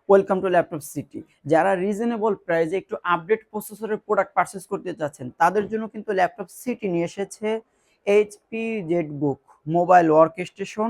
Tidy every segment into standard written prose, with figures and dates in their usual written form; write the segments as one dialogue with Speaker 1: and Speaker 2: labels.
Speaker 1: Welcome to laptop city. যারা reasonable প্রাইসে একটু আপডেট প্রসেসরের প্রোডাক্ট পারচেস করতে চাচ্ছেন তাদের জন্য কিন্তু ল্যাপটপ সিটি নিয়ে এসেছে HP Jetbook mobile work station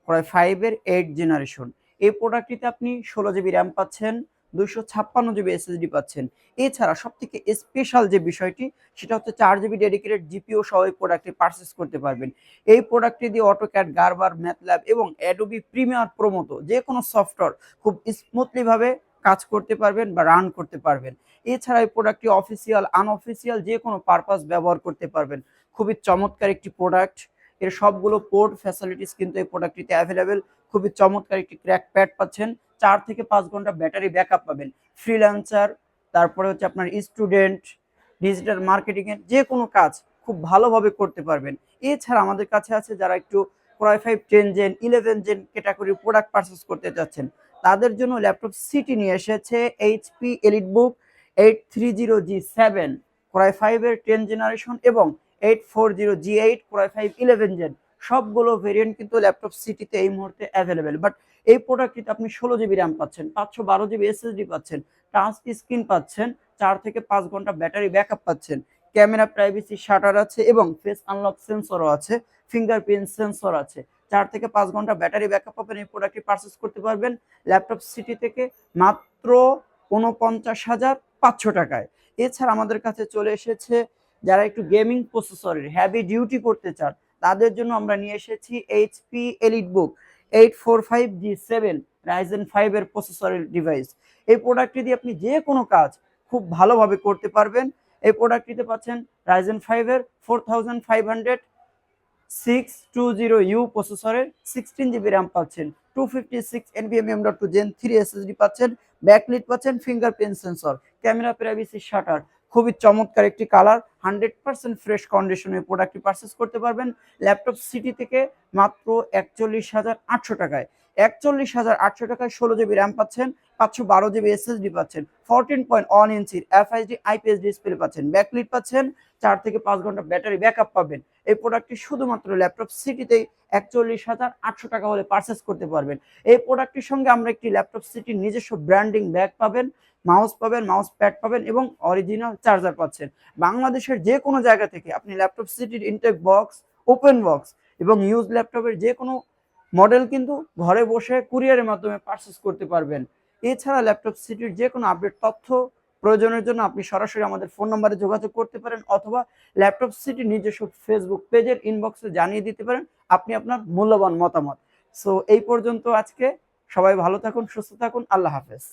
Speaker 1: প্রায় 5 এর 8 জেনারেশন। এই প্রোডাক্টটিতে আপনি 16 জিবি র্যাম পাচ্ছেন, 256 জিবি এসএসডি পাচ্ছেন। এছাড়া সব থেকে স্পেশাল যে বিষয়টি সেটা হচ্ছে 4 জিবি ডেডিকেটেড জিপিও সহ এই প্রোডাক্টটি পারচেস করতে পারবেন। এই প্রোডাক্টটি দিয়ে অটোক্যাড, গার্বার, ম্যাথল্যাব এবং অ্যাডোবি প্রিমিয়ার প্রো মতো যে কোনো সফটওয়্যার খুব স্মুথলি ভাবে কাজ করতে পারবেন বা রান করতে পারবেন। এছাড়া এই প্রোডাক্টটি অফিসিয়াল, আনঅফিসিয়াল যে কোনো পারপাস ব্যবহার করতে পারবেন। খুবই চমৎকার একটি প্রোডাক্ট। এর সবগুলো পোর্ট ফ্যাসিলিটিস কিন্তু এই প্রোডাক্টটিতে অ্যাভেলেবেল। খুবই চমৎকার একটি ক্র্যাক প্যাড পাচ্ছেন, 4 থেকে 5 ঘন্টা ব্যাটারি ব্যাকআপ পাবেন। ফ্রিল্যান্সার, তারপরে হচ্ছে আপনার স্টুডেন্ট, ডিজিটাল মার্কেটিং এর যে কোনো কাজ খুব ভালোভাবে করতে পারবেন। এছাড়া আমাদের কাছে আছে যারা একটু Core i5 10 জেন 11 জেন ক্যাটাগরির প্রোডাক্ট পারচেস করতে চাচ্ছেন তাদের জন্য ল্যাপটপ সিটি নিয়ে এসেছে HP EliteBook 830G7 Core i5 এর 10 জেনারেশন এবং 840G8 Core i5 11 জেন। সবগুলো ভেরিয়েন্ট কিন্তু ল্যাপটপ সিটিতে এই মুহূর্তে অ্যাভেলেবেল। বাট এই প্রোডাক্টটিতে আপনি 16 জিবি র্যাম পাচ্ছেন, 512 জিবি এসএসডি পাচ্ছেন, টাচ স্ক্রিন পাচ্ছেন, 4 থেকে 5 ঘন্টা ব্যাটারি ব্যাকআপ পাচ্ছেন। ক্যামেরা প্রাইভেসি শাটার আছে এবং ফেস আনলক সেন্সরও আছে, ফিঙ্গারপ্রিন্ট সেন্সর আছে। 4 থেকে 5 ঘন্টা ব্যাটারি ব্যাকআপ পাবেন। এই প্রোডাক্টটি পারচেস করতে পারবেন ল্যাপটপ সিটি থেকে মাত্র 49,500 টাকায়। এছাড়া আমাদের কাছে চলে এসেছে যারা একটু গেমিং প্রসেসরের হ্যাভি ডিউটি করতে চান তাদের জন্য আমরা নিয়ে এসেছি এইচপি এলিটবুক 845G7 রাইজেন 5 এর প্রসেসরের ডিভাইস। এই প্রোডাক্টটি দিয়ে আপনি যে কোনো কাজ খুব ভালোভাবে করতে পারবেন। এই প্রোডাক্টটিতে পাচ্ছেন রাইজেন 5 এর 4500 620U প্রসেসরের 16 জিবি র্যাম পাচ্ছেন, 256 NVMe M.2 Gen 3 এসএসডি পাচ্ছেন, ব্যাকলিট পাচ্ছেন, fingerprint sensor, camera privacy shutter. খুবই চমৎকার একটি কালার, 100% ফ্রেশ কন্ডিশনে প্রোডাক্টটি পারচেস করতে পারবেন ল্যাপটপ সিটি থেকে মাত্র 41,800 টাকায়। 41,800 টাকায় 16 জিবি র্যাম পাচ্ছেন, 512 জিবি এসএসডি পাচ্ছেন, 14.1 ইঞ্চির এফআইডি আইপিএস ডিসপ্লে পাচ্ছেন, ব্যাকলিট পাচ্ছেন, 4 থেকে 5 ঘন্টা ব্যাটারি ব্যাকআপ পাবেন। এই প্রোডাক্টটি শুধুমাত্র ল্যাপটপ সিটিতেই 41,800 টাকা হলে পারচেস করতে পারবেন। এই প্রোডাক্টটির সঙ্গে আমরা একটি ল্যাপটপ সিটির নিজস্ব ব্র্যান্ডিং ব্যাগ পাবেন, মাউস পাবেন, মাউস প্যাড পাবেন এবং অরিজিনাল চার্জার পাচ্ছেন। বাংলাদেশের যে কোনো জায়গা থেকে আপনি ল্যাপটপ সিটির ইনটেক বক্স, ওপেন বক্স এবং ইউজ ল্যাপটপের যে কোনো মডেল কিন্তু ঘরে বসে কুরিয়ারের মাধ্যমে পারচেস করতে পারবেন। এছাড়া ল্যাপটপ সিটির যে কোনো আপডেট তথ্য প্রয়োজনের জন্য আপনি সরাসরি আমাদের ফোন নম্বরে যোগাযোগ করতে পারেন অথবা ল্যাপটপ সিটির নিজস্ব ফেসবুক পেজের ইনবক্সে জানিয়ে দিতে পারেন আপনি আপনার মূল্যবান মতামত। সো এই পর্যন্ত আজকে। সবাই ভালো থাকুন, সুস্থ থাকুন, আল্লাহ হাফেজ।